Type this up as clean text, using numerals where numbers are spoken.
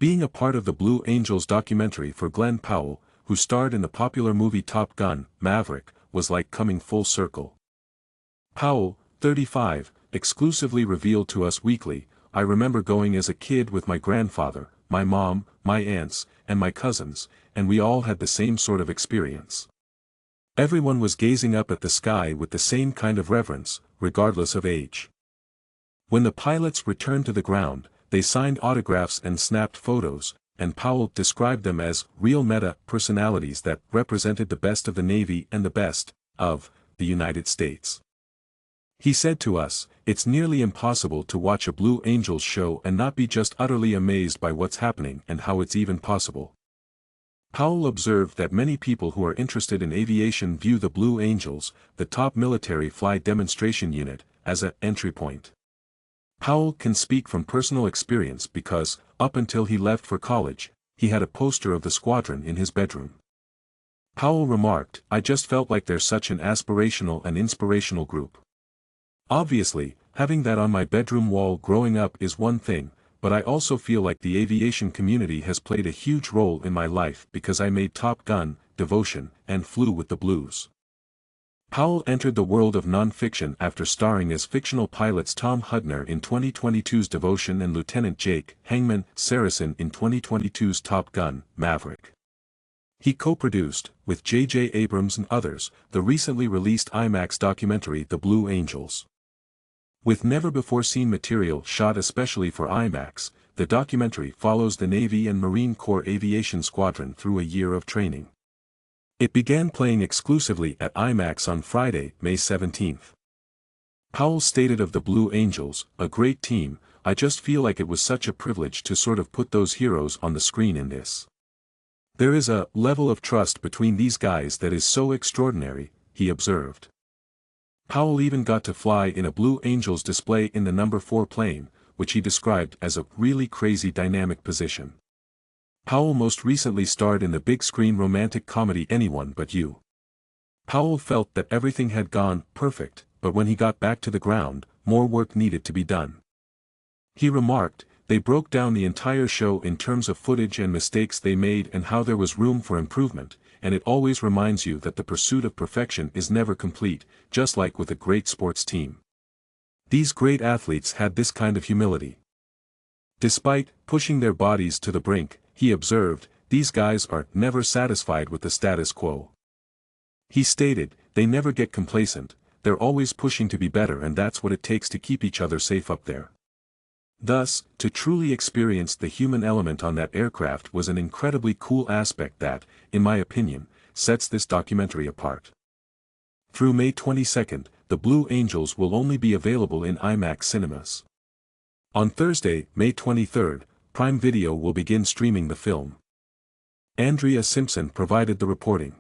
Being a part of the Blue Angels documentary for Glen Powell, who starred in the popular movie Top Gun, Maverick, was like coming full circle. Powell, 35, exclusively revealed to Us Weekly, "I remember going as a kid with my grandfather, my mom, my aunts, and my cousins, and we all had the same sort of experience. Everyone was gazing up at the sky with the same kind of reverence, regardless of age. When the pilots returned to the ground, they signed autographs and snapped photos, and Powell described them as real meta-personalities that represented the best of the Navy and the best of the United States. He said to us, it's nearly impossible to watch a Blue Angels show and not be just utterly amazed by what's happening and how it's even possible." Powell observed that many people who are interested in aviation view the Blue Angels, the top military flight demonstration unit, as an entry point. Powell can speak from personal experience because, up until he left for college, he had a poster of the squadron in his bedroom. Powell remarked, "I just felt like they're such an aspirational and inspirational group. Obviously, having that on my bedroom wall growing up is one thing, but I also feel like the aviation community has played a huge role in my life because I made Top Gun, Devotion, and flew with the Blues." Powell entered the world of non-fiction after starring as fictional pilots Tom Hudner in 2022's Devotion and Lieutenant Jake Hangman Saracen in 2022's Top Gun, Maverick. He co-produced, with J.J. Abrams and others, the recently released IMAX documentary The Blue Angels. With never-before-seen material shot especially for IMAX, the documentary follows the Navy and Marine Corps Aviation Squadron through a year of training. It began playing exclusively at IMAX on Friday, May 17. Powell stated of the Blue Angels, "A great team, I just feel like it was such a privilege to sort of put those heroes on the screen in this. There is a level of trust between these guys that is so extraordinary," he observed. Powell even got to fly in a Blue Angels display in the No. 4 plane, which he described as a really crazy dynamic position. Powell most recently starred in the big-screen romantic comedy Anyone But You. Powell felt that everything had gone perfect, but when he got back to the ground, more work needed to be done. He remarked, "They broke down the entire show in terms of footage and mistakes they made and how there was room for improvement, and it always reminds you that the pursuit of perfection is never complete, just like with a great sports team. These great athletes had this kind of humility. Despite pushing their bodies to the brink," he observed, "these guys are never satisfied with the status quo." He stated, "They never get complacent, they're always pushing to be better, and that's what it takes to keep each other safe up there." Thus, to truly experience the human element on that aircraft was an incredibly cool aspect that, in my opinion, sets this documentary apart. Through May 22, the Blue Angels will only be available in IMAX cinemas. On Thursday, May 23, Prime Video will begin streaming the film. Andrea Simpson provided the reporting.